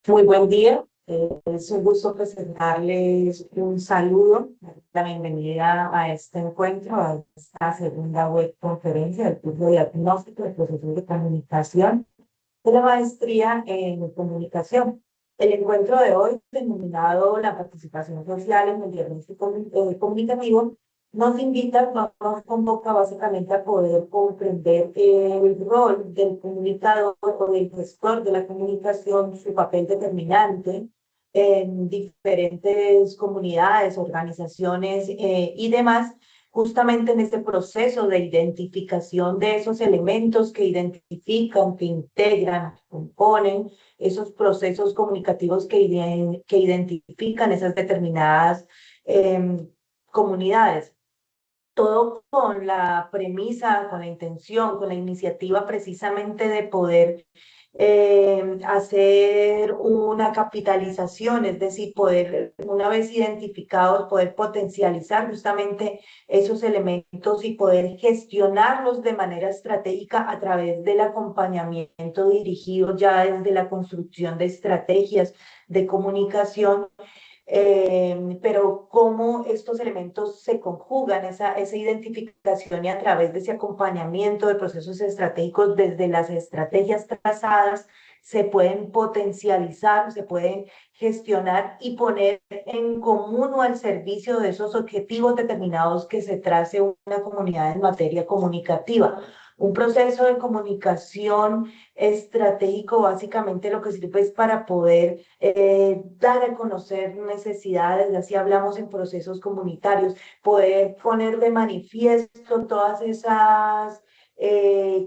Muy buen día. Es un gusto presentarles un saludo, la bienvenida a este encuentro, a esta segunda web conferencia del curso de diagnóstico de procesos de comunicación de la maestría en comunicación. El encuentro de hoy, denominado la participación social en el diagnóstico comunicativo, nos invita, nos convoca básicamente a poder comprender el rol del comunicador o del gestor de la comunicación, su papel determinante en diferentes comunidades, organizaciones y demás, justamente en este proceso de identificación de esos elementos que identifican, que integran, que componen esos procesos comunicativos que identifican esas determinadas comunidades. Todo con la premisa, con la intención, con la iniciativa precisamente de poder hacer una capitalización, es decir, poder, una vez identificados, poder potencializar justamente esos elementos y poder gestionarlos de manera estratégica a través del acompañamiento dirigido ya desde la construcción de estrategias de comunicación, pero cómo estos elementos se conjugan, esa identificación y a través de ese acompañamiento de procesos estratégicos desde las estrategias trazadas se pueden potencializar, se pueden gestionar y poner en común o al servicio de esos objetivos determinados que se trace una comunidad en materia comunicativa. Un proceso de comunicación estratégico básicamente lo que sirve es para poder dar a conocer necesidades, así hablamos en procesos comunitarios, poder poner de manifiesto todas esas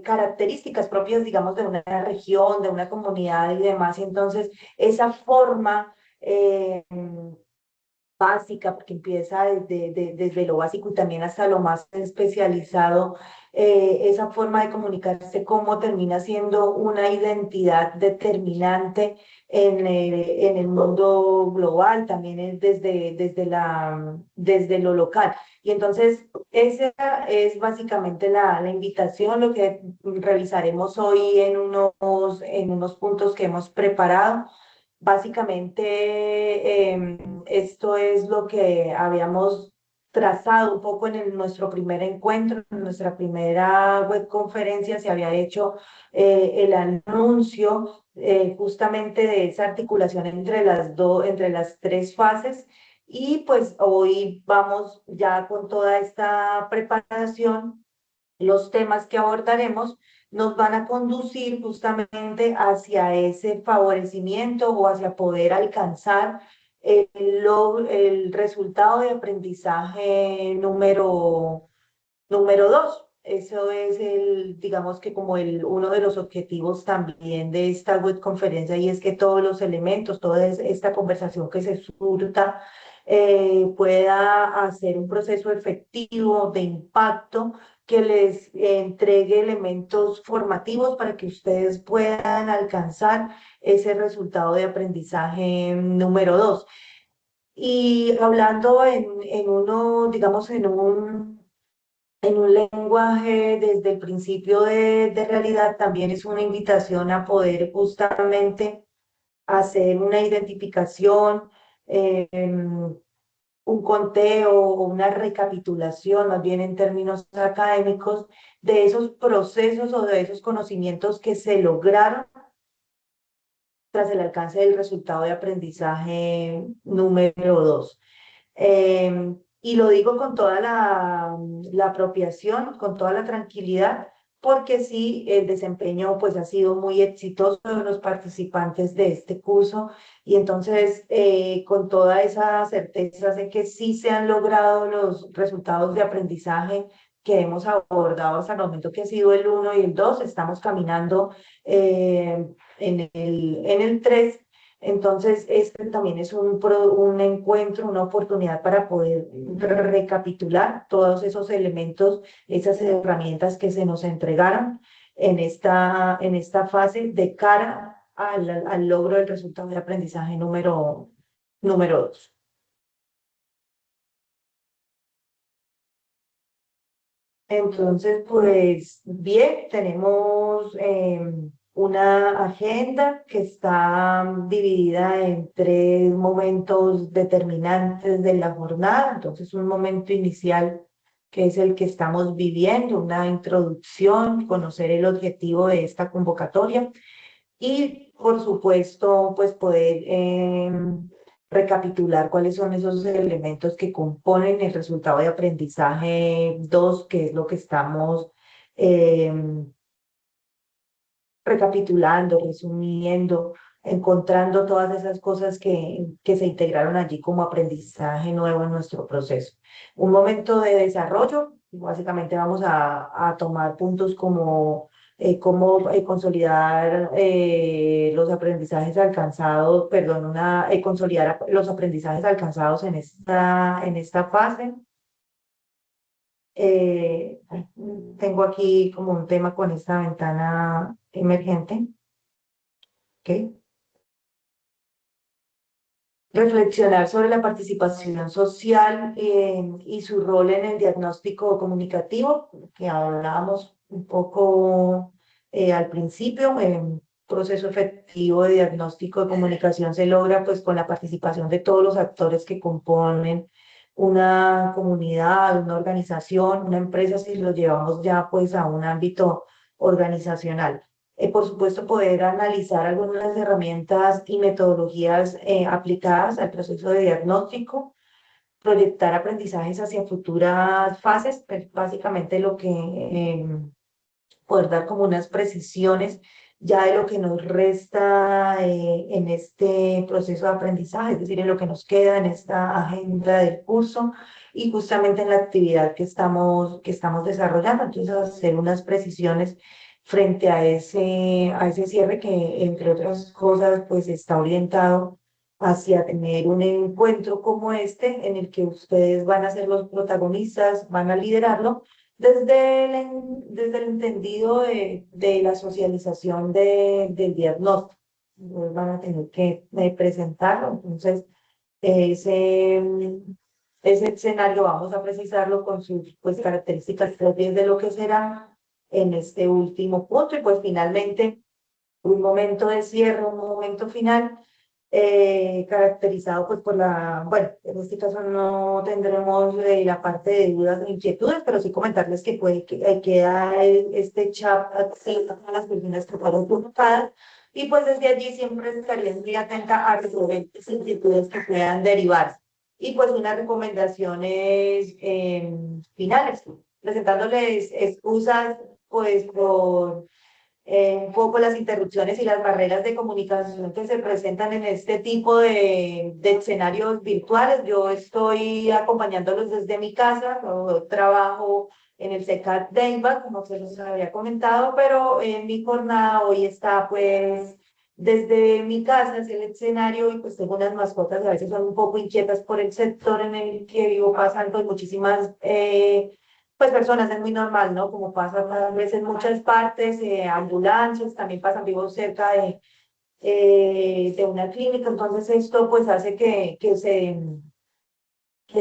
características propias, digamos, de una región, de una comunidad y demás. Y entonces, esa forma básica, porque empieza desde lo básico y también hasta lo más especializado, esa forma de comunicarse, cómo termina siendo una identidad determinante en el mundo global, también es desde lo local. Y entonces, esa es básicamente la invitación, lo que revisaremos hoy en unos puntos que hemos preparado. Básicamente, esto es lo que habíamos trazado un poco en nuestro primer encuentro, en nuestra primera webconferencia. Se había hecho el anuncio justamente de esa articulación entre las tres fases. Y pues hoy vamos ya con toda esta preparación. Los temas que abordaremos nos van a conducir justamente hacia ese favorecimiento o hacia poder alcanzar el resultado de aprendizaje número dos. Eso es digamos que como uno de los objetivos también de esta webconferencia, y es que todos los elementos, toda esta conversación que se surta, pueda hacer un proceso efectivo de impacto que les entregue elementos formativos para que ustedes puedan alcanzar ese resultado de aprendizaje número dos. Y hablando digamos, en un lenguaje desde el principio de realidad, también es una invitación a poder justamente hacer una identificación, un conteo o una recapitulación, más bien en términos académicos, de esos procesos o de esos conocimientos que se lograron tras el alcance del resultado de aprendizaje número dos. Y lo digo con toda la apropiación, con toda la tranquilidad, porque sí, el desempeño pues ha sido muy exitoso de los participantes de este curso, y entonces con toda esa certeza sé que sí se han logrado los resultados de aprendizaje que hemos abordado hasta el momento, que ha sido el uno y el 2. Estamos caminando en el 3. Entonces, este también es un encuentro, una oportunidad para poder recapitular todos esos elementos, esas herramientas que se nos entregaron en esta fase de cara al logro del resultado de aprendizaje número 2. Entonces, pues bien, tenemos una agenda que está dividida en tres momentos determinantes de la jornada. Entonces, un momento inicial que es el que estamos viviendo, una introducción, conocer el objetivo de esta convocatoria y, por supuesto, pues poder recapitular cuáles son esos elementos que componen el resultado de aprendizaje 2, que es lo que estamos em, recapitulando, resumiendo, encontrando todas esas cosas que se integraron allí como aprendizaje nuevo en nuestro proceso. Un momento de desarrollo, básicamente vamos a tomar puntos como cómo consolidar los aprendizajes alcanzados, perdón, consolidar los aprendizajes alcanzados en esta fase. Tengo aquí como un tema con esta ventana emergente. ¿Ok? Reflexionar sobre la participación social y su rol en el diagnóstico comunicativo, que hablábamos un poco al principio. Un proceso efectivo de diagnóstico de comunicación se logra pues con la participación de todos los actores que componen una comunidad, una organización, una empresa, si lo llevamos ya pues a un ámbito organizacional. Por supuesto, poder analizar algunas herramientas y metodologías aplicadas al proceso de diagnóstico, proyectar aprendizajes hacia futuras fases, pues básicamente lo que poder dar como unas precisiones ya de lo que nos resta en este proceso de aprendizaje, es decir, en lo que nos queda en esta agenda del curso y justamente en la actividad que estamos desarrollando. Entonces, hacer unas precisiones frente a ese cierre que, entre otras cosas, pues está orientado hacia tener un encuentro como este en el que ustedes van a ser los protagonistas, van a liderarlo desde el entendido de la socialización del diagnóstico. Pues van a tener que presentarlo. Entonces, ese, ese escenario vamos a precisarlo con sus pues, características propias de lo que será en este último punto. Y pues finalmente, un momento de cierre, un momento final caracterizado pues por bueno, en este caso no tendremos la parte de dudas e inquietudes, pero sí comentarles que puede que queda este chat acceso a las personas que fueron convocadas y pues desde allí siempre estaría muy atenta a resolver las inquietudes que puedan derivarse. Y pues unas recomendaciones finales, presentándoles excusas pues por un poco las interrupciones y las barreras de comunicación que se presentan en este tipo de escenarios virtuales. Yo estoy acompañándolos desde mi casa, yo trabajo en el CECAT de INVA, como se los había comentado, pero mi jornada hoy está pues desde mi casa hacia el escenario y pues tengo unas mascotas que a veces son un poco inquietas por el sector en el que vivo, pasan pues muchísimas pues personas, es muy normal, ¿no? Como pasa a veces en muchas partes, ambulancias, también pasan vivos cerca de una clínica, entonces esto pues hace que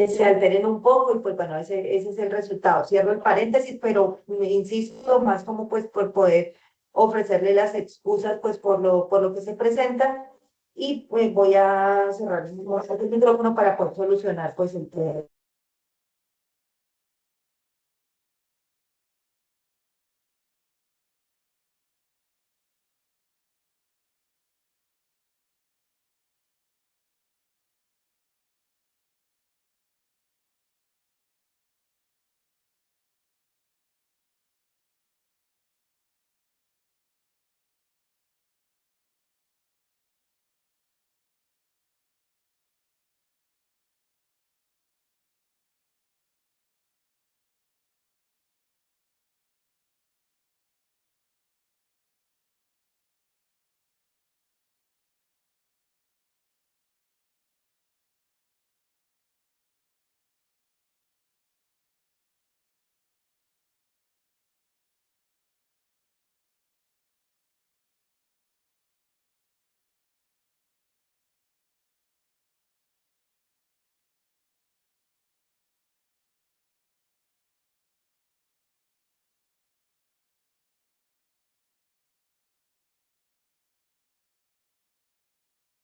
se alteren un poco y pues bueno, ese es el resultado. Cierro el paréntesis, pero insisto más como pues por poder ofrecerle las excusas pues por lo que se presenta y pues voy a cerrar el micrófono para poder solucionar pues el tema.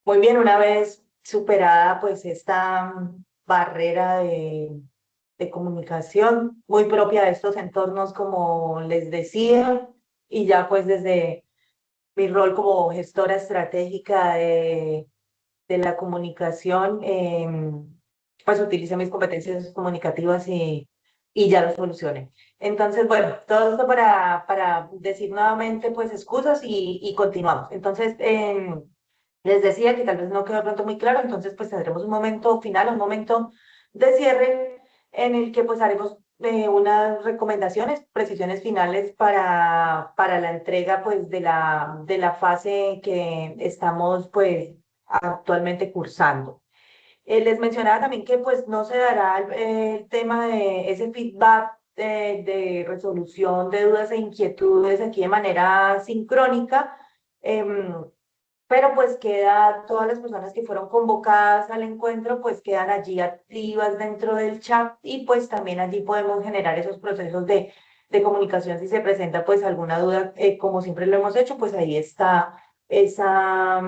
Muy bien, una vez superada pues esta barrera de comunicación muy propia de estos entornos, como les decía, y ya pues desde mi rol como gestora estratégica de la comunicación, pues utilicé mis competencias comunicativas y ya lo solucioné. Entonces, bueno, todo esto para decir nuevamente pues excusas y continuamos. Entonces, les decía que tal vez no quedó de pronto muy claro, entonces pues tendremos un momento final, un momento de cierre en el que pues haremos unas recomendaciones, precisiones finales para la entrega pues de la fase que estamos pues actualmente cursando. Les mencionaba también que pues no se dará el tema de ese feedback de resolución de dudas e inquietudes aquí de manera sincrónica. em, pero pues queda, todas las personas que fueron convocadas al encuentro, pues quedan allí activas dentro del chat y pues también allí podemos generar esos procesos de comunicación si se presenta pues alguna duda, como siempre lo hemos hecho, pues ahí está esa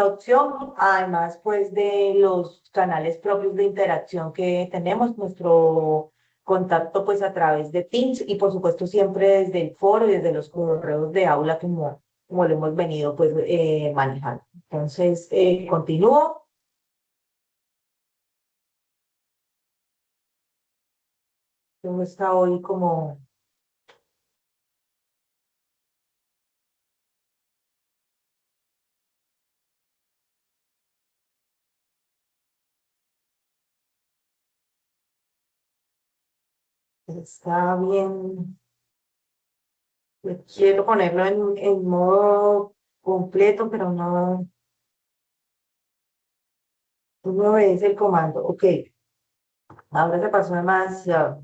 opción, además pues de los canales propios de interacción que tenemos, nuestro contacto pues a través de Teams y por supuesto siempre desde el foro y desde los correos de aula como lo hemos venido pues manejando. Entonces, continúo. ¿Cómo está hoy? Como está bien. Quiero ponerlo en modo completo, pero no me obedece el comando. Ok, ahora se pasó demasiado.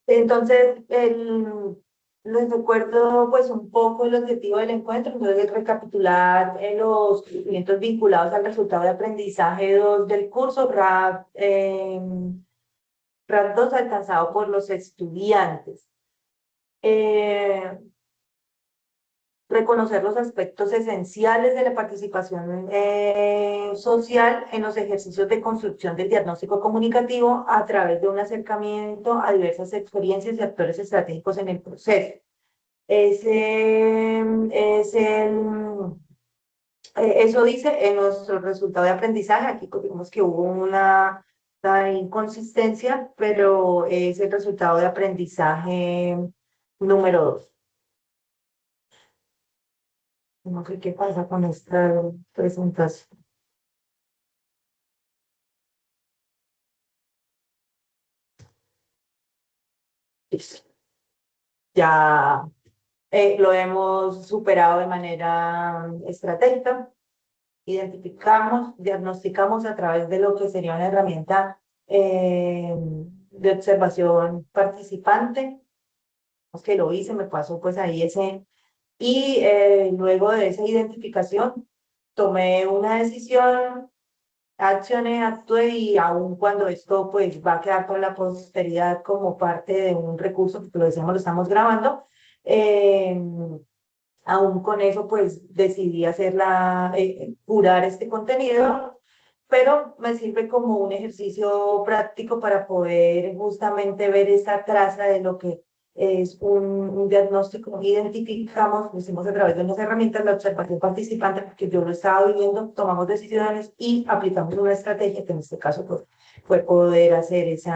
Entonces, les recuerdo pues un poco el objetivo del encuentro, entonces recapitular los conocimientos vinculados al resultado de aprendizaje 2 del curso RAP 2 alcanzado por los estudiantes. Eh, Reconocer los aspectos esenciales de la participación social en los ejercicios de construcción del diagnóstico comunicativo a través de un acercamiento a diversas experiencias y actores estratégicos en el proceso. Ese es eso dice en nuestro resultado de aprendizaje. Aquí vimos que hubo una inconsistencia, pero es el resultado de aprendizaje número 2. No sé qué pasa con esta presentación. Ya lo hemos superado de manera estratégica, identificamos, diagnosticamos a través de lo que sería una herramienta de observación participante, pues que lo hice, me pasó pues ahí ese, y luego de esa identificación tomé una decisión, accioné, actué y aun cuando esto pues va a quedar con la posteridad como parte de un recurso, porque lo decíamos, lo estamos grabando, eh, aún con eso, pues decidí hacerla, curar este contenido, pero me sirve como un ejercicio práctico para poder justamente ver esta traza de lo que es un diagnóstico. Identificamos, lo hicimos a través de unas herramientas, la observación participante, porque yo lo estaba viviendo, tomamos decisiones y aplicamos una estrategia, que en este caso pues, fue poder hacer ese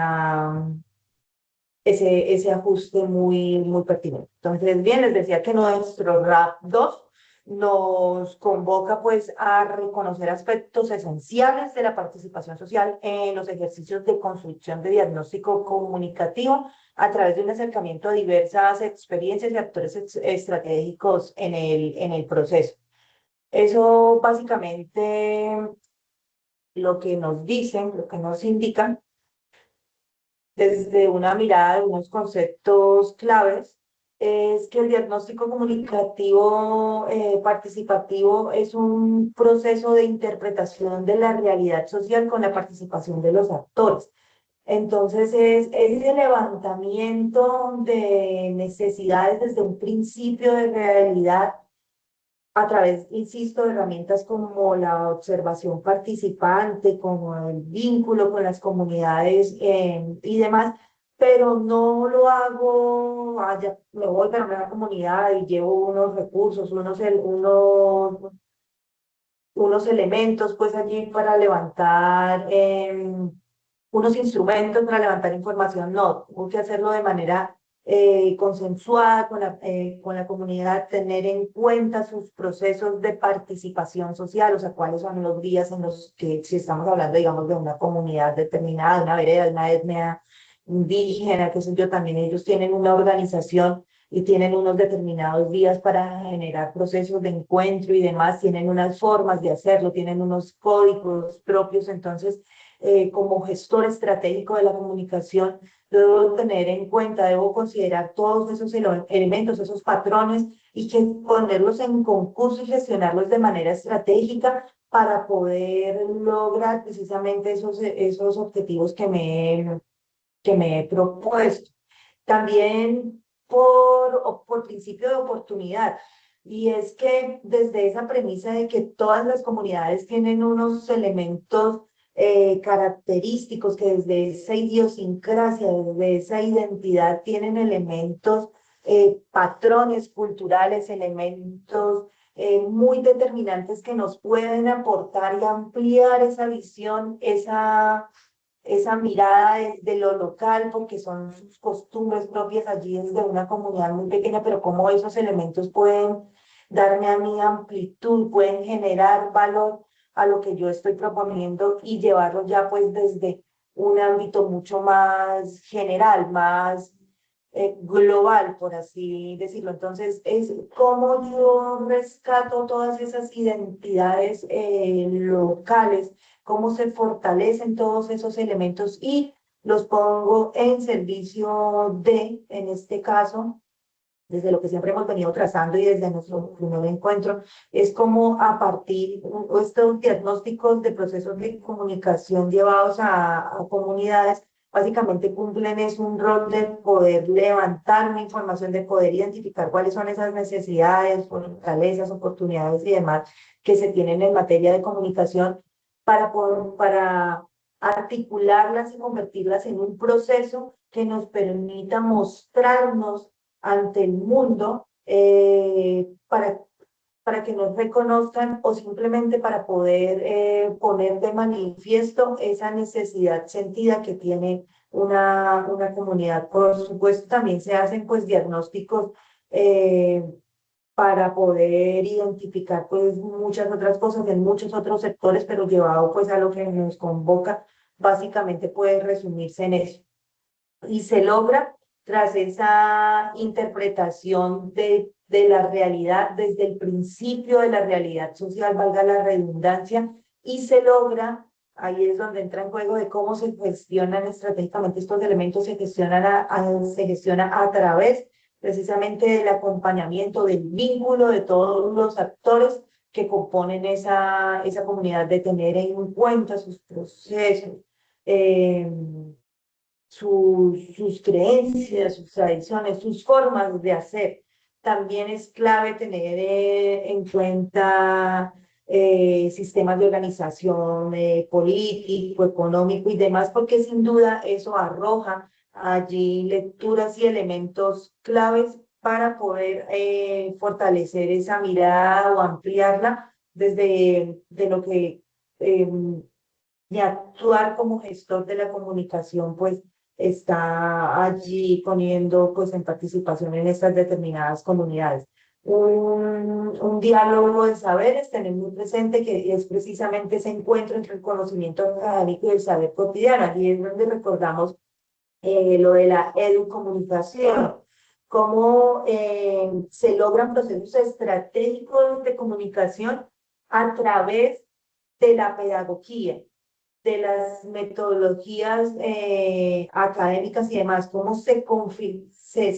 ajuste muy pertinente. Entonces, bien, les decía que nuestro RAP 2 nos convoca pues a reconocer aspectos esenciales de la participación social en los ejercicios de construcción de diagnóstico comunicativo a través de un acercamiento a diversas experiencias y actores estratégicos en el proceso. Eso básicamente lo que nos dicen, lo que nos indican desde una mirada de unos conceptos claves, es que el diagnóstico comunicativo participativo es un proceso de interpretación de la realidad social con la participación de los actores. Entonces es ese levantamiento de necesidades desde un principio de realidad a través, insisto, de herramientas como la observación participante, como el vínculo con las comunidades y demás, pero no lo hago, ya me voy para una comunidad y llevo unos recursos, unos elementos pues allí para levantar, unos instrumentos para levantar información, no, tengo que hacerlo de manera consensuada con la comunidad, tener en cuenta sus procesos de participación social, o sea, cuáles son los días en los que, si estamos hablando, digamos, de una comunidad determinada, de una vereda, de una etnia indígena, qué sé yo, también ellos tienen una organización y tienen unos determinados días para generar procesos de encuentro y demás, tienen unas formas de hacerlo, tienen unos códigos propios, entonces, como gestor estratégico de la comunicación, debo tener en cuenta, debo considerar todos esos elementos, esos patrones y que ponerlos en concurso y gestionarlos de manera estratégica para poder lograr precisamente esos objetivos que me he propuesto. También por principio de oportunidad. Y es que desde esa premisa de que todas las comunidades tienen unos elementos característicos, que desde esa idiosincrasia, desde esa identidad tienen elementos, patrones culturales, elementos muy determinantes que nos pueden aportar y ampliar esa visión, esa mirada de lo local, porque son sus costumbres propias allí desde una comunidad muy pequeña, pero cómo esos elementos pueden darme a mí amplitud, pueden generar valor a lo que yo estoy proponiendo y llevarlo ya pues desde un ámbito mucho más general, más global, por así decirlo. Entonces, es cómo yo rescato todas esas identidades locales, cómo se fortalecen todos esos elementos y los pongo en servicio de, en este caso, desde lo que siempre hemos venido trazando y desde nuestro primer encuentro, es como a partir de estos diagnósticos de procesos de comunicación llevados a comunidades, básicamente cumplen es un rol de poder levantar una información, de poder identificar cuáles son esas necesidades, fortalezas, oportunidades y demás que se tienen en materia de comunicación para articularlas y convertirlas en un proceso que nos permita mostrarnos ante el mundo para que nos reconozcan o simplemente para poder poner de manifiesto esa necesidad sentida que tiene una comunidad. Por supuesto, también se hacen pues diagnósticos para poder identificar pues muchas otras cosas en muchos otros sectores, pero llevado pues a lo que nos convoca, básicamente puede resumirse en eso y se logra tras esa interpretación de la realidad desde el principio de la realidad social, valga la redundancia, y se logra, ahí es donde entra en juego de cómo se gestionan estratégicamente estos elementos, se gestiona a través precisamente del acompañamiento, del vínculo de todos los actores que componen esa comunidad, de tener en cuenta sus procesos, eh, sus creencias, sus tradiciones, sus formas de hacer. También es clave tener en cuenta sistemas de organización político, económico y demás, porque sin duda eso arroja allí lecturas y elementos claves para poder fortalecer esa mirada o ampliarla desde de lo que eh, de actuar como gestor de la comunicación, pues está allí poniendo pues en participación en estas determinadas comunidades. Un diálogo de saberes, tener muy presente que es precisamente ese encuentro entre el conocimiento académico y el saber cotidiano. Allí es donde recordamos lo de la educomunicación, cómo se logran procesos estratégicos de comunicación a través de la pedagogía, de las metodologías académicas y demás, cómo se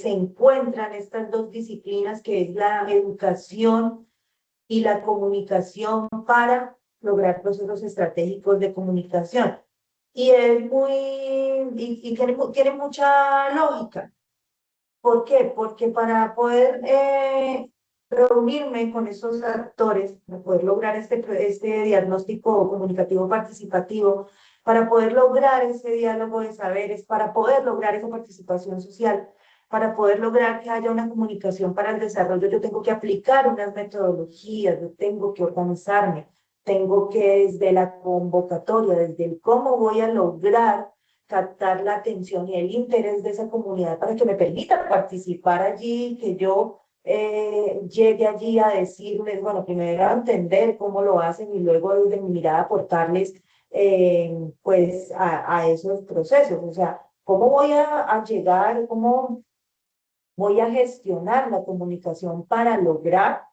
encuentran estas dos disciplinas que es la educación y la comunicación para lograr procesos estratégicos de comunicación. Y es y tiene mucha lógica. ¿Por qué? Porque para poder reunirme con esos actores para poder lograr este diagnóstico comunicativo participativo, para poder lograr ese diálogo de saberes, para poder lograr esa participación social, para poder lograr que haya una comunicación para el desarrollo, yo tengo que aplicar unas metodologías, yo tengo que organizarme, tengo que desde la convocatoria, desde el cómo voy a lograr captar la atención y el interés de esa comunidad para que me permita participar allí, que yo llegue allí a decirles, bueno, primero a entender cómo lo hacen y luego desde mi mirada aportarles pues a esos procesos. O sea, ¿cómo voy a llegar, cómo voy a gestionar la comunicación para lograr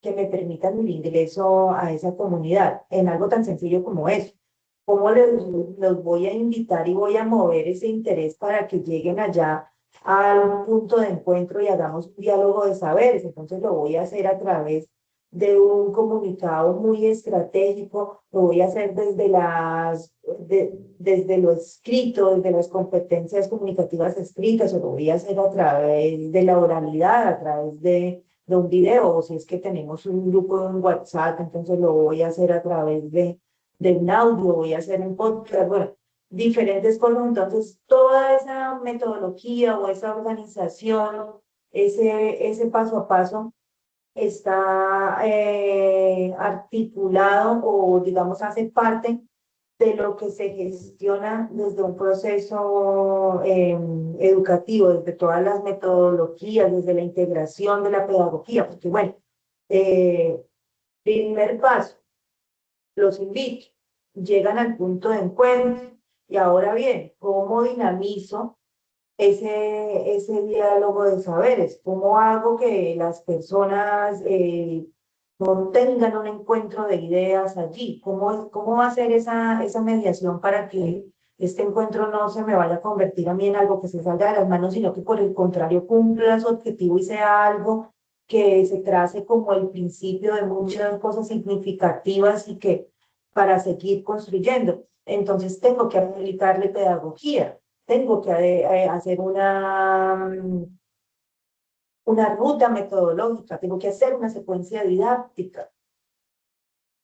que me permitan el ingreso a esa comunidad en algo tan sencillo como eso? ¿Cómo los voy a invitar y voy a mover ese interés para que lleguen allá al punto de encuentro y hagamos un diálogo de saberes? Entonces lo voy a hacer a través de un comunicado muy estratégico, lo voy a hacer desde lo escrito, desde las competencias comunicativas escritas, o lo voy a hacer a través de la oralidad, a través de un video, o si es que tenemos un grupo en WhatsApp, entonces lo voy a hacer a través de un audio, voy a hacer un podcast, bueno, diferentes cosas. Entonces, toda esa metodología o esa organización, ese paso a paso está articulado o, digamos, hace parte de lo que se gestiona desde un proceso educativo, desde todas las metodologías, desde la integración de la pedagogía, porque bueno, eh, primer paso, los invito, llegan al punto de encuentro y ahora bien, ¿cómo dinamizo ese diálogo de saberes? ¿Cómo hago que las personas no tengan un encuentro de ideas allí? ¿Cómo va a ser esa mediación para que este encuentro no se me vaya a convertir a mí en algo que se salga de las manos, sino que por el contrario cumpla su objetivo y sea algo que se trace como el principio de muchas cosas significativas y que para seguir construyendo? Entonces tengo que aplicarle pedagogía, tengo que hacer una ruta metodológica, tengo que hacer una secuencia didáctica,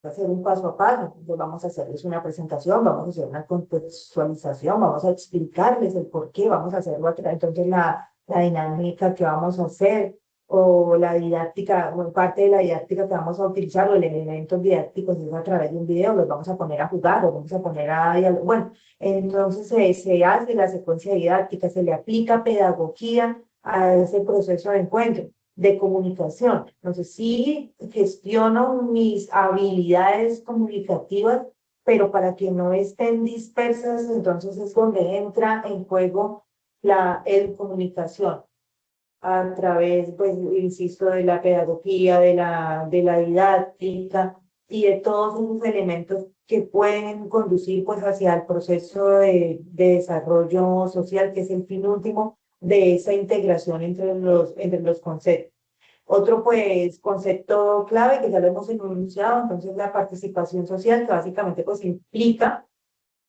hacer un paso a paso. Entonces vamos a hacerles una presentación, vamos a hacer una contextualización, vamos a explicarles el por qué, vamos a hacerlo entonces la dinámica que vamos a hacer, o la didáctica, bueno, parte de la didáctica que vamos a utilizar, o el elementos didácticos es a través de un video, los vamos a poner a jugar, los vamos a poner bueno, entonces se hace la secuencia didáctica, se le aplica pedagogía a ese proceso de encuentro, de comunicación. Entonces, sí gestiono mis habilidades comunicativas, pero para que no estén dispersas, entonces es donde entra en juego la comunicación a través, pues, insisto, de la pedagogía, de la didáctica y de todos esos elementos que pueden conducir, pues, hacia el proceso de desarrollo social, que es el fin último de esa integración entre los conceptos. Otro, pues, concepto clave que ya lo hemos enunciado, entonces la participación social, que básicamente pues implica,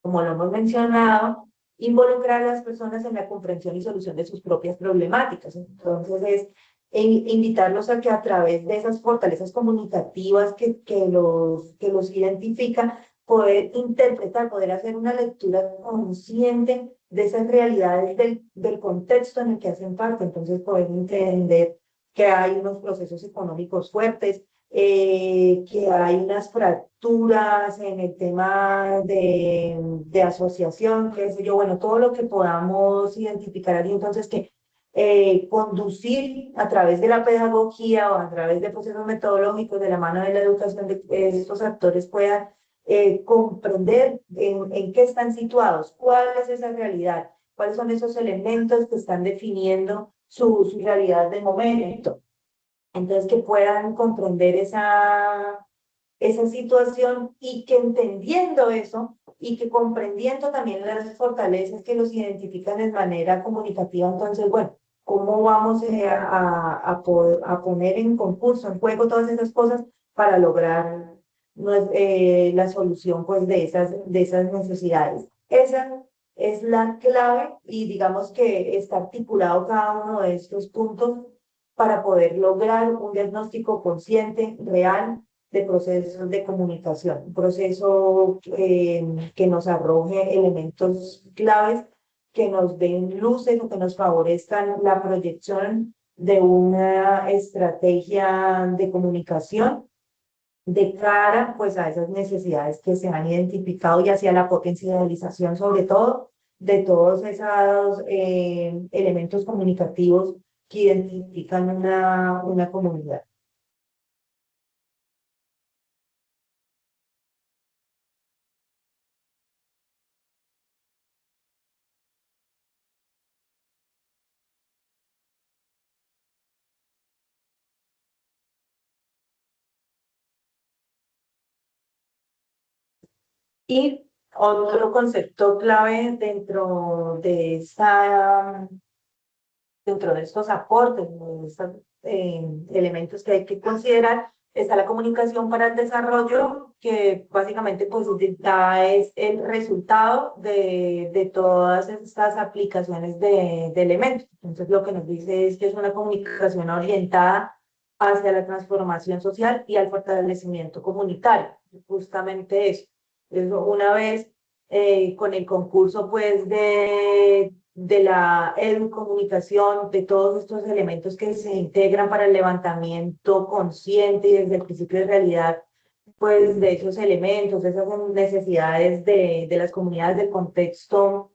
como lo hemos mencionado, involucrar a las personas en la comprensión y solución de sus propias problemáticas. Entonces es invitarlos a que a través de esas fortalezas comunicativas que los identifican, poder interpretar, poder hacer una lectura consciente de esas realidades del contexto en el que hacen parte. Entonces poder entender que hay unos procesos económicos fuertes, que hay unas fracturas en el tema de asociación, qué sé yo, bueno, todo lo que podamos identificar allí, entonces que conducir a través de la pedagogía o a través de procesos metodológicos de la mano de la educación de estos actores puedan comprender en qué están situados, cuál es esa realidad, cuáles son esos elementos que están definiendo su realidad de momento. Entonces, que puedan comprender esa situación y que entendiendo eso y que comprendiendo también las fortalezas que los identifican de manera comunicativa, entonces, bueno, ¿cómo vamos a poner en concurso, en juego todas esas cosas para lograr la solución pues de esas necesidades? Esa es la clave y digamos que está articulado cada uno de estos puntos para poder lograr un diagnóstico consciente, real, de procesos de comunicación, un proceso que nos arroje elementos claves, que nos den luces o que nos favorezcan la proyección de una estrategia de comunicación de cara pues a esas necesidades que se han identificado y hacia la potencialización sobre todo de todos esos elementos comunicativos que identifican una comunidad. Y otro concepto clave dentro de estos aportes, de estos elementos que hay que considerar, está la comunicación para el desarrollo, que básicamente pues es el resultado de todas estas aplicaciones de elementos. Entonces lo que nos dice es que es una comunicación orientada hacia la transformación social y al fortalecimiento comunitario, justamente eso. Una vez con el concurso pues de la educomunicación, de todos estos elementos que se integran para el levantamiento consciente y desde el principio de realidad, pues de esos elementos, de esas necesidades de las comunidades, del contexto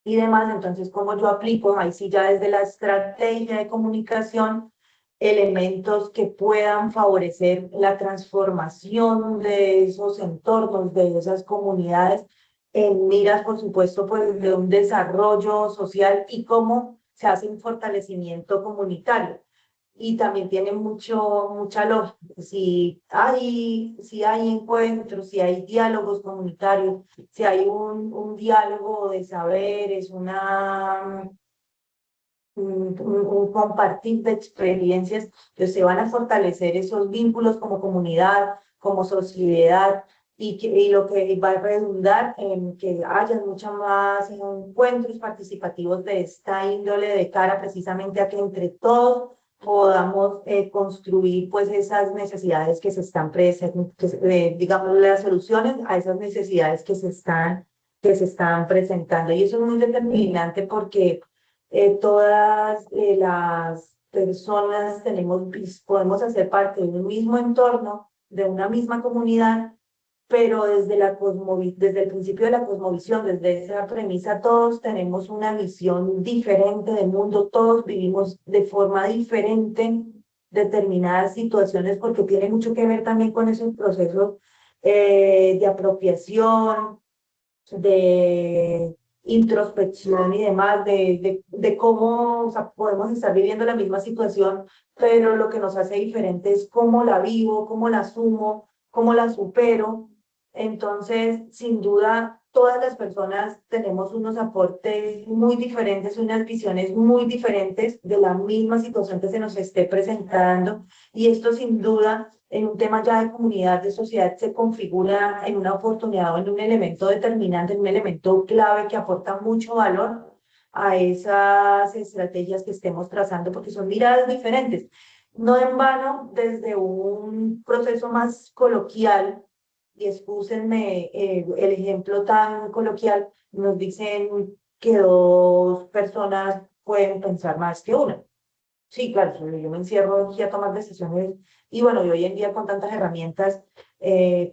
y demás. Entonces, ¿cómo yo aplico? Ahí sí ya desde la estrategia de comunicación, elementos que puedan favorecer la transformación de esos entornos, de esas comunidades, en miras, por supuesto, pues de un desarrollo social y cómo se hace un fortalecimiento comunitario. Y también tiene mucha lógica. Si hay encuentros, si hay diálogos comunitarios, si hay un diálogo de saberes, un compartir de experiencias, que se van a fortalecer esos vínculos como comunidad, como sociedad, y lo que va a redundar en que haya muchos más encuentros participativos de esta índole de cara precisamente a que entre todos podamos construir pues esas necesidades que se están presentes, digamos, las soluciones a esas necesidades que se están presentando. Y eso es muy determinante porque todas las personas podemos hacer parte de un mismo entorno, de una misma comunidad, pero desde el principio de la cosmovisión, desde esa premisa, todos tenemos una visión diferente del mundo, todos vivimos de forma diferente determinadas situaciones, porque tiene mucho que ver también con esos procesos de apropiación, de introspección y demás, de cómo, o sea, podemos estar viviendo la misma situación, pero lo que nos hace diferente es cómo la vivo, cómo la asumo, cómo la supero. Entonces, sin duda, todas las personas tenemos unos aportes muy diferentes, unas visiones muy diferentes de la misma situación que se nos esté presentando. Y esto, sin duda, en un tema ya de comunidad, de sociedad, se configura en una oportunidad o en un elemento determinante, en un elemento clave que aporta mucho valor a esas estrategias que estemos trazando, porque son miradas diferentes. No en vano, desde un proceso más coloquial, y excúsenme el ejemplo tan coloquial, nos dicen que dos personas pueden pensar más que una. Sí, claro, yo me encierro aquí a tomar decisiones y bueno, y hoy en día con tantas herramientas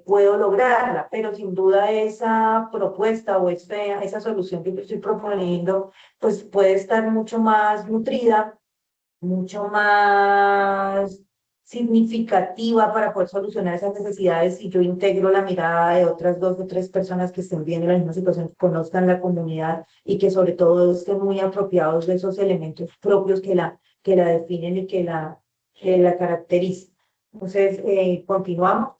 puedo lograrla, pero sin duda esa propuesta o esa solución que yo estoy proponiendo, pues puede estar mucho más nutrida, mucho más significativa para poder solucionar esas necesidades si yo integro la mirada de otras dos o tres personas que estén viendo la misma situación, que conozcan la comunidad y que sobre todo estén muy apropiados de esos elementos propios que la definen y que la caracterizan. Entonces, continuamos.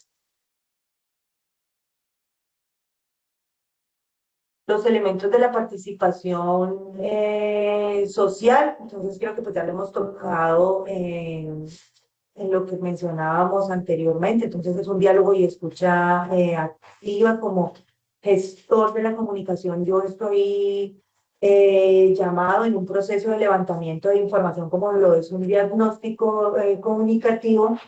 Los elementos de la participación social, entonces creo que pues ya lo hemos tocado en lo que mencionábamos anteriormente, entonces es un diálogo y escucha activa como gestor de la comunicación. Yo estoy llamado en un proceso de levantamiento de información como lo es un diagnóstico comunicativo,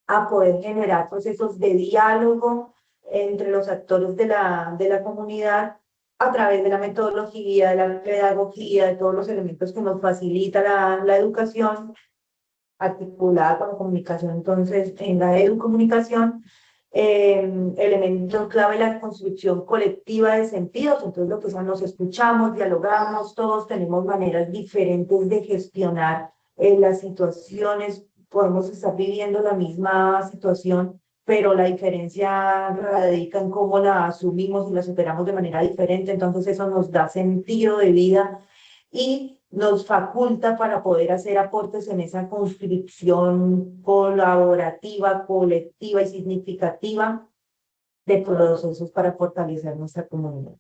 a poder generar procesos de diálogo entre los actores de la comunidad a través de la metodología, de la pedagogía, de todos los elementos que nos facilita la educación articulada con la comunicación. Entonces, en la educomunicación, elemento clave la construcción colectiva de sentidos. Entonces, lo que son, nos escuchamos, dialogamos, todos tenemos maneras diferentes de gestionar las situaciones. Podemos estar viviendo la misma situación, pero la diferencia radica en cómo la asumimos y la superamos de manera diferente. Entonces, eso nos da sentido de vida y nos faculta para poder hacer aportes en esa construcción colaborativa, colectiva y significativa de procesos para fortalecer nuestra comunidad.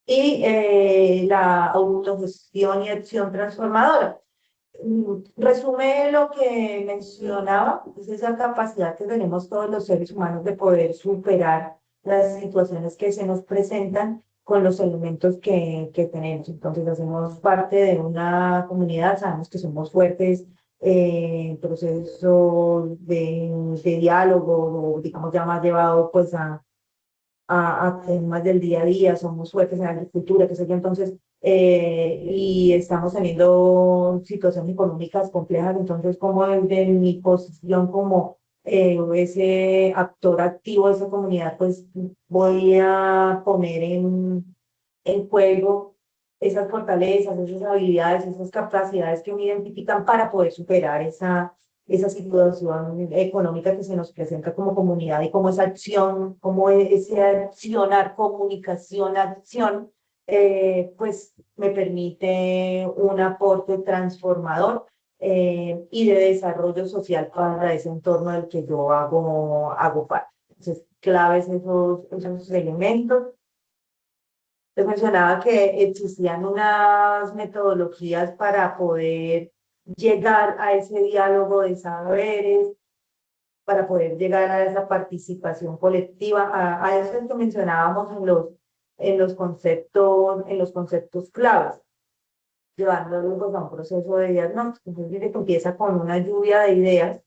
Y la autogestión y acción transformadora. Resume lo que mencionaba, es esa capacidad que tenemos todos los seres humanos de poder superar las situaciones que se nos presentan con los elementos que tenemos. Entonces, hacemos parte de una comunidad, sabemos que somos fuertes en proceso de diálogo, o digamos ya más llevado pues a temas del día a día, somos fuertes en la agricultura, qué sé yo, entonces, y estamos teniendo situaciones económicas complejas, entonces, como desde mi posición como ese actor activo de esa comunidad, pues voy a poner en juego esas fortalezas, esas habilidades, esas capacidades que me identifican para poder superar esa situación económica que se nos presenta como comunidad y como esa acción, como ese accionar, comunicación, acción, pues me permite un aporte transformador y de desarrollo social para ese entorno del que yo hago parte. Entonces, claves esos elementos. Les mencionaba que existían unas metodologías para poder llegar a ese diálogo de saberes, para poder llegar a esa participación colectiva, a eso que mencionábamos en los conceptos claves, llevándolos pues, a un proceso de diagnóstico. Entonces, que empieza con una lluvia de ideas.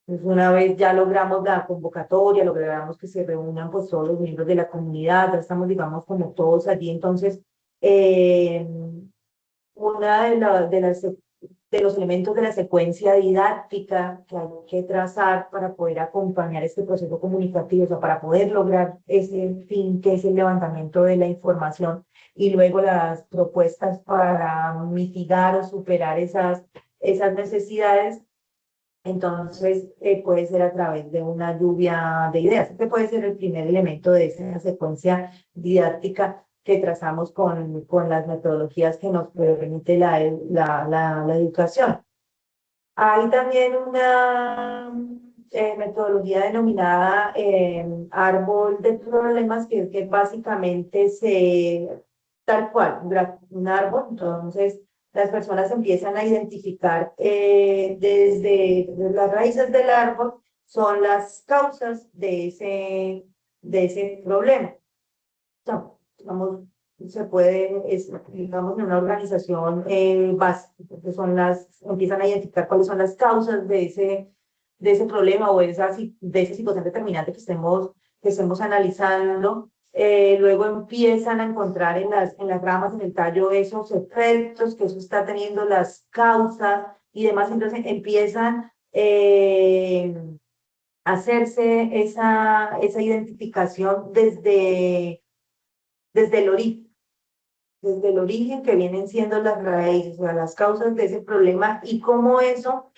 Entonces, una vez ya logramos la convocatoria, logramos que se reúnan pues todos los miembros de la comunidad, ya estamos, digamos, como todos allí. Entonces, eh, una de los elementos de la secuencia didáctica que hay que trazar para poder acompañar este proceso comunicativo, o sea, para poder lograr ese fin que es el levantamiento de la información y luego las propuestas para mitigar o superar esas necesidades. Entonces, puede ser a través de una lluvia de ideas. Este puede ser el primer elemento de esa secuencia didáctica que trazamos con las metodologías que nos permite la educación. Hay también una metodología denominada árbol de problemas, que es que básicamente tal cual, un árbol, entonces las personas empiezan a identificar desde las raíces del árbol son las causas de ese problema. Sea, digamos, se puede, digamos, en una organización básica, que son empiezan a identificar cuáles son las causas de ese problema o de esa situación determinante que estemos analizando. Luego empiezan a encontrar en las ramas, en el tallo, esos efectos que eso está teniendo, las causas y demás. Entonces empiezan a hacerse esa identificación desde el origen, desde el origen que vienen siendo las raíces, o sea, las causas de ese problema y cómo eso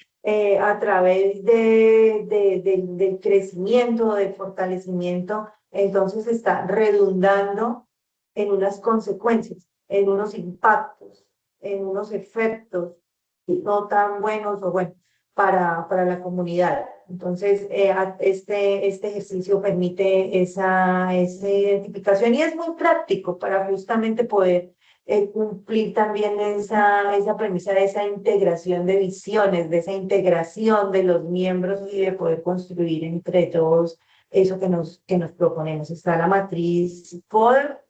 a través del crecimiento, del fortalecimiento, entonces está redundando en unas consecuencias, en unos impactos, en unos efectos no tan buenos o buenos para la comunidad. Entonces, este ejercicio permite esa identificación y es muy práctico para justamente poder cumplir también esa premisa de esa integración de visiones, de esa integración de los miembros y de poder construir entre todos eso que nos proponemos. Está la matriz FODER,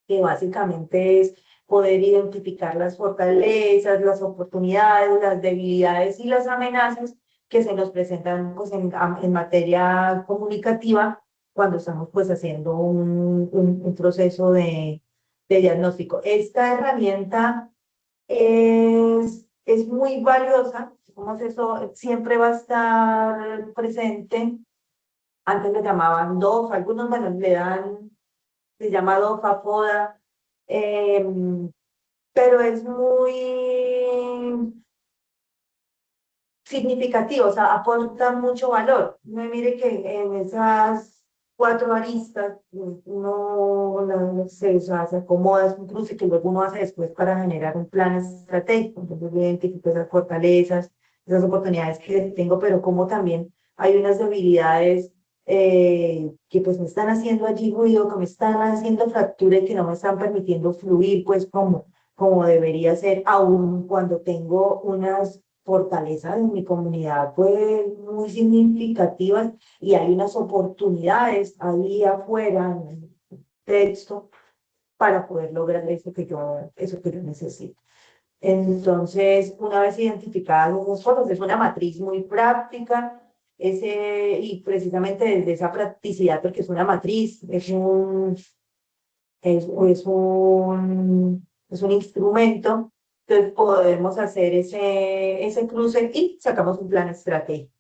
que básicamente es poder identificar las fortalezas, las oportunidades, las debilidades y las amenazas que se nos presentan pues, en materia comunicativa cuando estamos pues haciendo un proceso de diagnóstico. Esta herramienta es muy valiosa, como eso siempre va a estar presente. Antes le llamaban DOF, algunos bueno, se llama DOFA, FODA, pero es muy significativo, o sea, aporta mucho valor. No mire que en esas cuatro aristas uno no sé, o sea, se acomoda, es un cruce que luego uno hace después para generar un plan estratégico. Entonces yo identifico esas fortalezas, esas oportunidades que tengo, pero como también hay unas debilidades que pues me están haciendo allí ruido, que me están haciendo fractura y que no me están permitiendo fluir pues como debería ser, aun cuando tengo unas fortalezas en mi comunidad pues muy significativas y hay unas oportunidades ahí afuera en el texto para poder lograr eso que yo necesito. Entonces, una vez identificadas esas cosas, es una matriz muy práctica, y precisamente desde esa practicidad, porque es una matriz, es un instrumento, entonces podemos hacer ese cruce y sacamos un plan estratégico.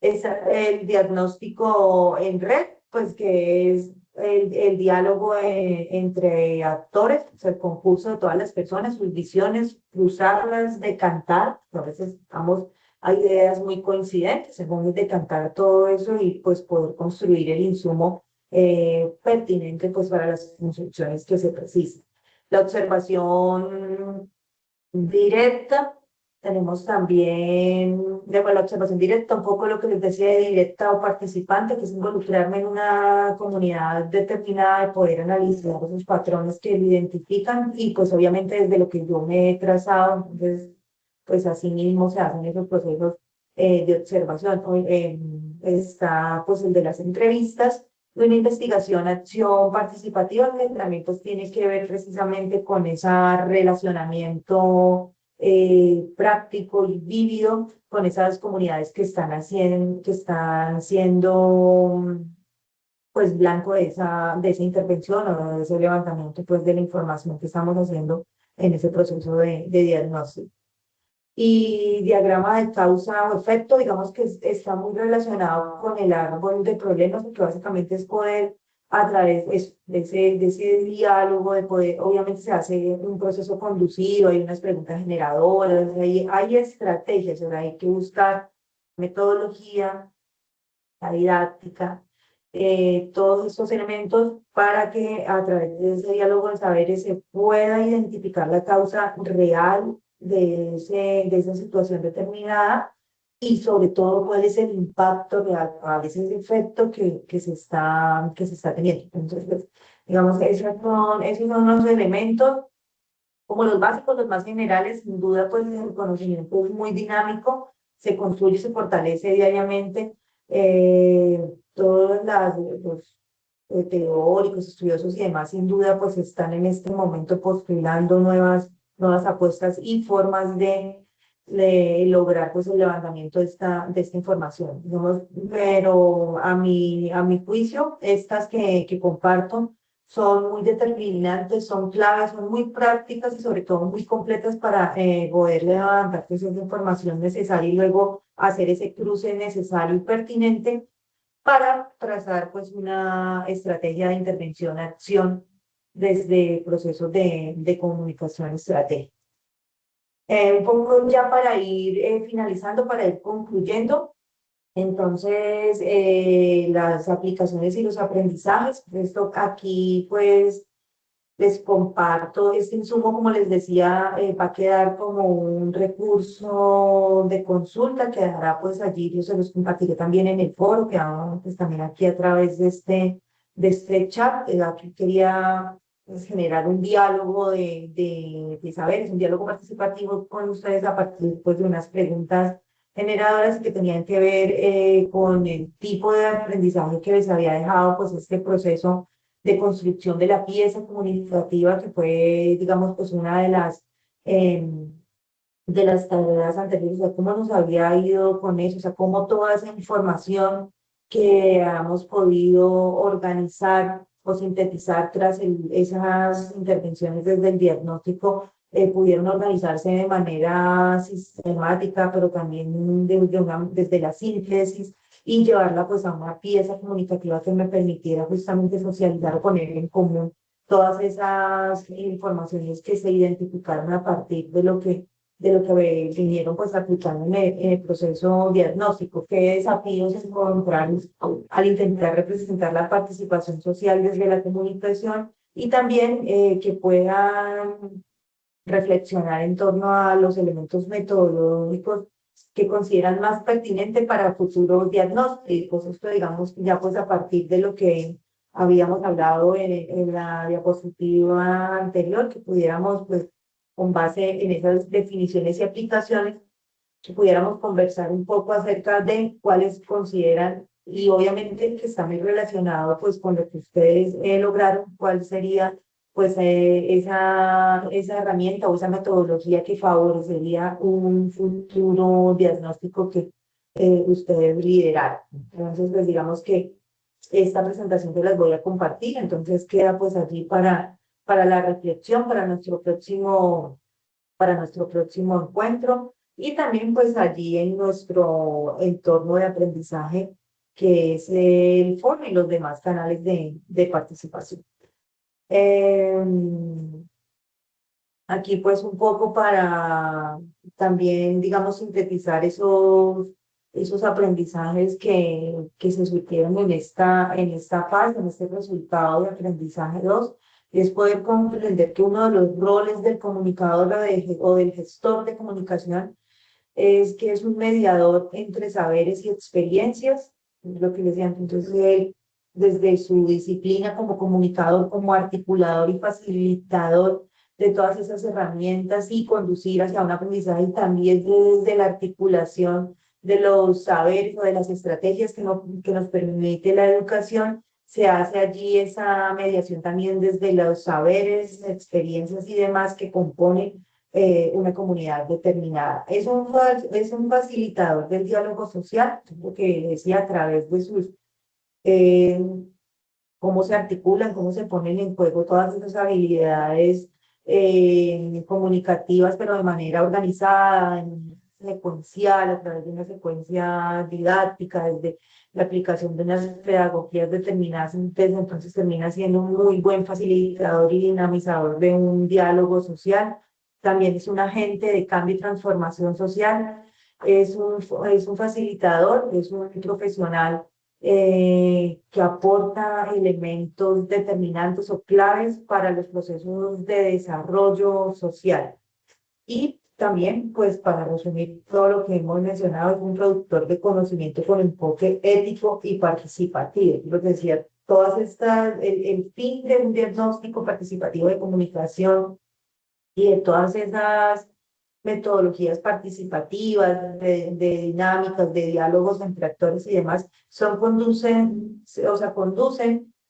Es el diagnóstico en red, pues que es el diálogo entre actores, o sea, el concurso de todas las personas, sus visiones, cruzarlas, decantar, a veces hay ideas muy coincidentes, según decantar todo eso y pues poder construir el insumo pertinente pues para las construcciones que se precisan. La observación directa, tenemos también, de la observación directa, un poco lo que les decía de directa o participante, que es involucrarme en una comunidad determinada, de poder analizar esos patrones que lo identifican y pues obviamente desde lo que yo me he trazado, entonces pues así mismo se hacen esos procesos de observación. Hoy, está pues el de las entrevistas, una investigación, acción participativa que también pues tiene que ver precisamente con ese relacionamiento práctico y vívido con esas comunidades que están siendo pues blanco de esa intervención o de ese levantamiento pues de la información que estamos haciendo en ese proceso de diagnóstico. Y diagrama de causa o efecto, digamos que está muy relacionado con el árbol de problemas, porque básicamente es poder, a través de ese diálogo, de poder, obviamente se hace un proceso conducido, hay unas preguntas generadoras, hay estrategias, o sea, hay que buscar metodología, la didáctica, todos estos elementos para que a través de ese diálogo de saberes se pueda identificar la causa real de esa situación determinada y sobre todo cuál es el impacto real, cuál es el efecto que se está teniendo. Entonces, pues, digamos, esos son los elementos como los básicos, los más generales, sin duda, pues el conocimiento es muy dinámico, se construye y se fortalece diariamente. Todos los teóricos, estudiosos y demás, sin duda, pues están en este momento postulando nuevas apuestas y formas de lograr pues el levantamiento de esta información. Digamos, pero a mi juicio, estas que comparto, son muy determinantes, son claves, son muy prácticas y sobre todo muy completas para poder levantar pues, esa información necesaria y luego hacer ese cruce necesario y pertinente para trazar pues una estrategia de intervención-acción desde procesos de comunicación estratégica. Un poco ya para ir finalizando, para ir concluyendo, entonces, las aplicaciones y los aprendizajes, esto aquí pues les comparto este insumo, como les decía, va a quedar como un recurso de consulta, quedará pues allí, yo se los compartiré también en el foro, que pues también aquí a través de este chat, aquí quería pues, generar un diálogo de saberes, un diálogo participativo con ustedes a partir pues de unas preguntas generadoras que tenían que ver con el tipo de aprendizaje que les había dejado pues este proceso de construcción de la pieza comunicativa, que fue, digamos, pues una em, de las tareas anteriores, o sea, cómo nos había ido con eso, o sea, cómo toda esa información que hemos podido organizar o sintetizar tras esas intervenciones desde el diagnóstico, pudieron organizarse de manera sistemática, pero también desde la síntesis y llevarla pues a una pieza comunicativa que me permitiera justamente socializar o poner en común todas esas informaciones que se identificaron a partir de lo que vinieron pues aplicando en el proceso diagnóstico. ¿Qué desafíos se encontraron al intentar representar la participación social desde la comunicación y también que puedan reflexionar en torno a los elementos metodológicos que consideran más pertinentes para futuros diagnósticos? Esto, digamos, ya pues a partir de lo que habíamos hablado en la diapositiva anterior, que pudiéramos, pues, con base en esas definiciones y aplicaciones, que pudiéramos conversar un poco acerca de cuáles consideran, y obviamente que está muy relacionado pues con lo que ustedes lograron, cuál sería pues esa herramienta o esa metodología que favorecería un futuro diagnóstico que ustedes lideraran. Entonces, pues digamos que esta presentación que les voy a compartir, entonces queda pues allí para la reflexión, para nuestro próximo encuentro y también pues allí en nuestro entorno de aprendizaje que es el foro y los demás canales de participación. Eh, Aquí pues un poco para también, digamos, sintetizar esos aprendizajes que se surgieron en esta fase, en este resultado de aprendizaje 2 es poder comprender que uno de los roles del comunicador o del gestor de comunicación es que es un mediador entre saberes y experiencias, es lo que les decía. Entonces, él, desde su disciplina como comunicador, como articulador y facilitador de todas esas herramientas y conducir hacia un aprendizaje, y también desde la articulación de los saberes o de las estrategias que nos permite la educación, se hace allí esa mediación también desde los saberes, experiencias y demás que componen una comunidad determinada. Es un facilitador del diálogo social, lo que decía a través de sus, eh, cómo se articulan, cómo se ponen en juego todas esas habilidades comunicativas, pero de manera organizada, secuencial, a través de una secuencia didáctica, desde la aplicación de unas pedagogías determinadas, entonces termina siendo un muy buen facilitador y dinamizador de un diálogo social. También es un agente de cambio y transformación social, es un facilitador, es un profesional que aporta elementos determinantes o claves para los procesos de desarrollo social. Y también, pues para resumir todo lo que hemos mencionado, es un productor de conocimiento con enfoque ético y participativo. Lo que decía, el fin de un diagnóstico participativo de comunicación y de todas esas metodologías participativas, de dinámicas, de diálogos entre actores y demás, conducen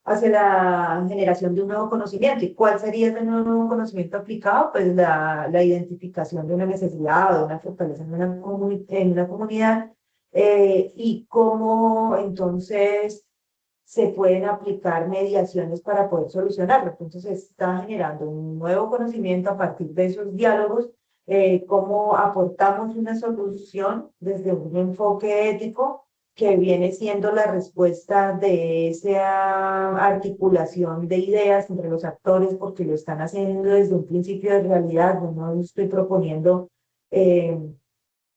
hacia la generación de un nuevo conocimiento. ¿Y cuál sería ese nuevo conocimiento aplicado? Pues la identificación de una necesidad o de una fortaleza en una comunidad, y cómo entonces se pueden aplicar mediaciones para poder solucionarlo. Entonces, se está generando un nuevo conocimiento a partir de esos diálogos, cómo aportamos una solución desde un enfoque ético que viene siendo la respuesta de esa articulación de ideas entre los actores, porque lo están haciendo desde un principio de realidad. Yo no estoy proponiendo eh,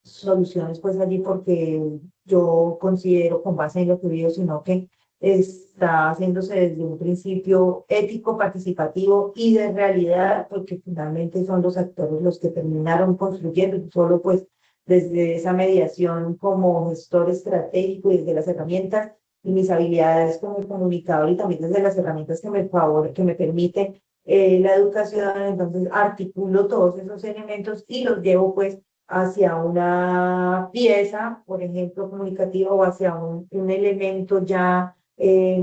soluciones pues allí porque yo considero con base en lo que vivo, sino que está haciéndose desde un principio ético, participativo y de realidad, porque finalmente son los actores los que terminaron construyendo, solo pues desde esa mediación como gestor estratégico y desde las herramientas y mis habilidades como comunicador y también desde las herramientas que me permiten la educación. Entonces articulo todos esos elementos y los llevo pues hacia una pieza, por ejemplo, comunicativa o hacia un elemento ya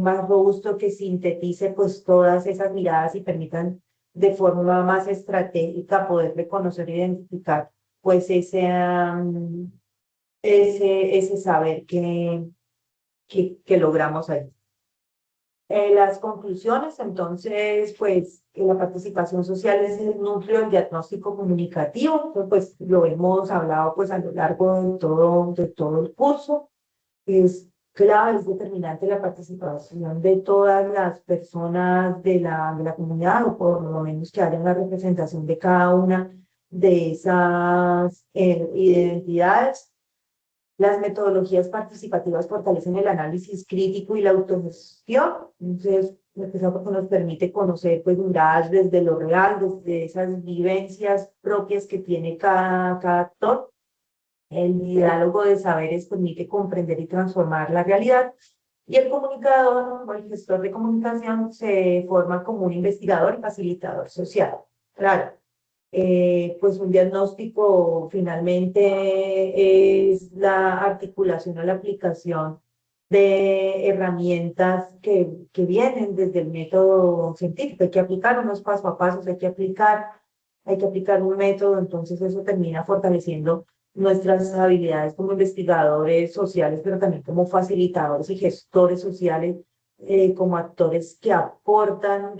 más robusto que sintetice pues todas esas miradas y permitan de forma más estratégica poder reconocer e identificar pues ese saber que logramos ahí. Las conclusiones, entonces, pues, que la participación social es el núcleo del diagnóstico comunicativo, pues lo hemos hablado pues a lo largo de todo el curso. Es clave, es determinante la participación de todas las personas de la comunidad, o por lo menos que haya una representación de cada una de esas identidades. Las metodologías participativas fortalecen el análisis crítico y la autogestión. Entonces, eso porque nos permite conocer pues miradas desde lo real, desde esas vivencias propias que tiene cada actor. El diálogo de saberes permite comprender y transformar la realidad. Y el comunicador o el gestor de comunicación se forma como un investigador y facilitador social. Claro, pues un diagnóstico finalmente es la articulación o la aplicación de herramientas que vienen desde el método científico. Hay que aplicar unos paso a pasos, hay que aplicar un método, entonces eso termina fortaleciendo nuestras habilidades como investigadores sociales, pero también como facilitadores y gestores sociales, como actores que aportan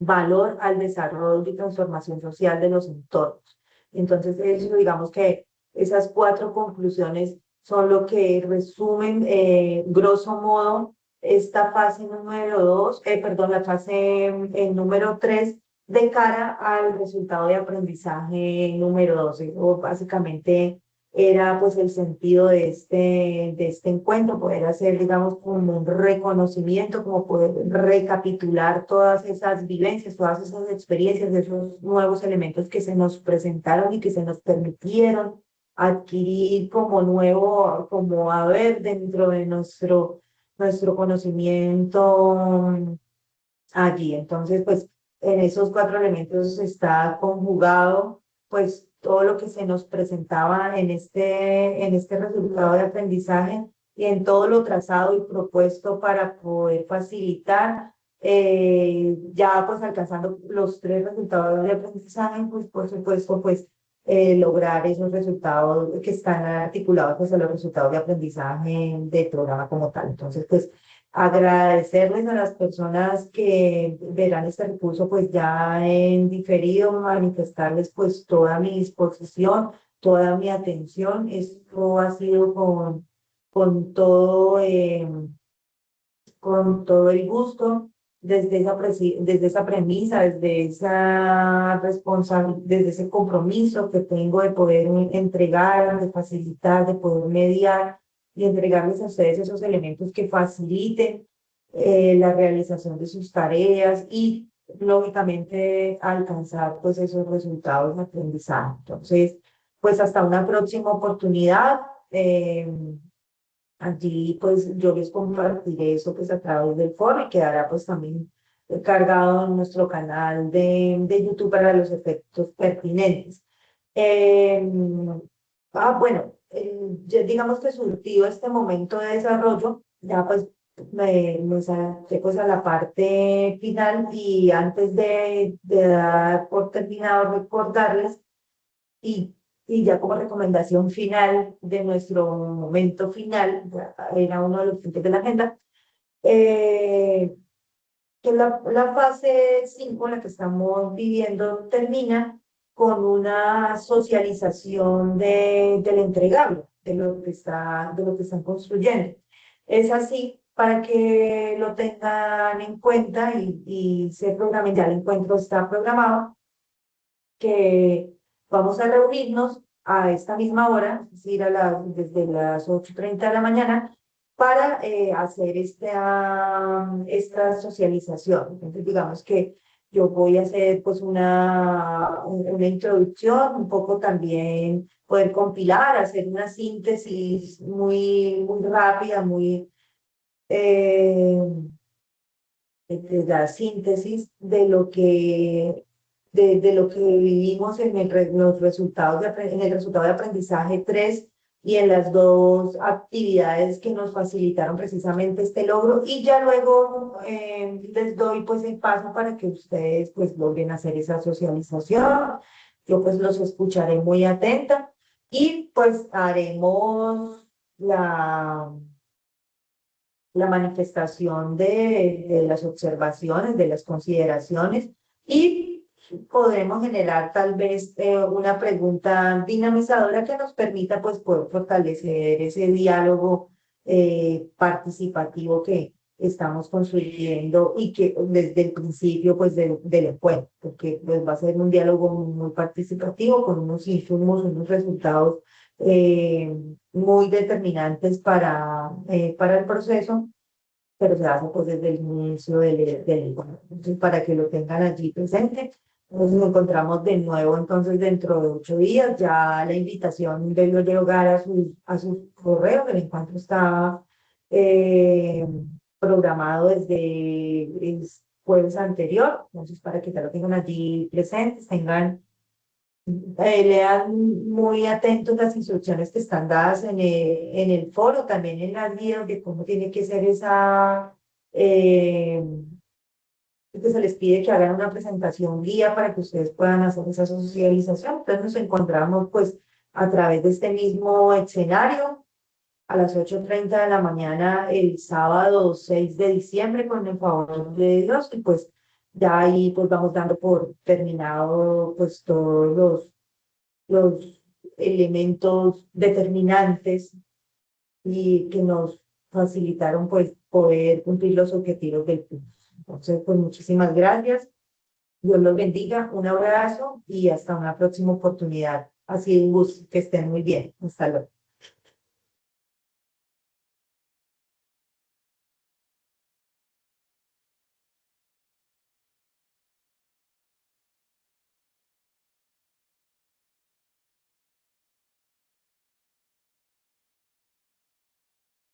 valor al desarrollo y transformación social de los entornos. Entonces, eso, digamos que esas cuatro conclusiones son lo que resumen, grosso modo, esta fase número dos, perdón, la fase número tres, de cara al resultado de aprendizaje número 12. O básicamente era pues el sentido de este encuentro, poder hacer, digamos, como un reconocimiento, como poder recapitular todas esas vivencias, todas esas experiencias, de esos nuevos elementos que se nos presentaron y que se nos permitieron adquirir como nuevo, como haber dentro de nuestro conocimiento allí. Entonces, pues en esos cuatro elementos está conjugado, pues todo lo que se nos presentaba en este resultado de aprendizaje y en todo lo trazado y propuesto para poder facilitar, ya pues alcanzando los tres resultados de aprendizaje, pues por supuesto, pues lograr esos resultados que están articulados pues a los resultados de aprendizaje del programa como tal. Entonces, pues agradecerles a las personas que verán este recurso pues ya en diferido, manifestarles pues toda mi disposición, toda mi atención. Esto ha sido con todo, con todo el gusto, desde esa premisa, desde esa responsabilidad, desde ese compromiso que tengo de poder entregar, de facilitar, de poder mediar y entregarles a ustedes esos elementos que faciliten la realización de sus tareas y lógicamente alcanzar pues esos resultados de aprendizaje. Entonces, pues hasta una próxima oportunidad. Allí pues yo les compartiré eso pues a través del foro y quedará pues también cargado en nuestro canal de YouTube para los efectos pertinentes. Eh, bueno, ya digamos que surtido este momento de desarrollo, ya pues me salté pues a la parte final y antes de dar por terminado recordarles y, y ya como recomendación final de nuestro momento final, ya era uno de los puntos de la agenda, eh, que la fase 5 la que estamos viviendo, termina con una socialización del entregable, de lo que están construyendo. Es así para que lo tengan en cuenta y se programen, ya el encuentro está programado, que vamos a reunirnos a esta misma hora, es decir, desde las 8:30 de la mañana, para hacer esta socialización. Entonces, digamos que yo voy a hacer pues una introducción, un poco también poder compilar, hacer una síntesis muy rápida, eh, de la síntesis de lo que vivimos en los resultados en el resultado de aprendizaje 3 y en las dos actividades que nos facilitaron precisamente este logro. Y ya luego les doy pues el paso para que ustedes pues logren hacer esa socialización. Yo pues los escucharé muy atenta y pues haremos la manifestación de las observaciones, de las consideraciones y podremos generar tal vez una pregunta dinamizadora que nos permita pues poder fortalecer ese diálogo participativo que estamos construyendo y que desde el principio pues del encuentro, porque pues va a ser un diálogo muy participativo con unos insumos, unos resultados eh, muy determinantes para el proceso, pero se hace pues desde el inicio del encuentro. Entonces, para que lo tengan allí presente, nos encontramos de nuevo entonces dentro de 8 días. Ya la invitación debió llegar a su correo. El encuentro está eh, programado desde el jueves anterior, entonces para que ya lo tengan allí presentes, tengan lean muy atentos las instrucciones que están dadas en el foro, también en las guías de cómo tiene que ser eh, que se les pide que hagan una presentación guía para que ustedes puedan hacer esa socialización. Entonces nos encontramos pues a través de este mismo escenario a las 8:30 de la mañana el sábado 6 de diciembre con el favor de Dios y pues ya ahí pues vamos dando por terminado pues todos los elementos determinantes y que nos facilitaron pues poder cumplir los objetivos del curso. Entonces, pues muchísimas gracias. Dios los bendiga. Un abrazo y hasta una próxima oportunidad. Ha sido un gusto. Que estén muy bien. Hasta luego.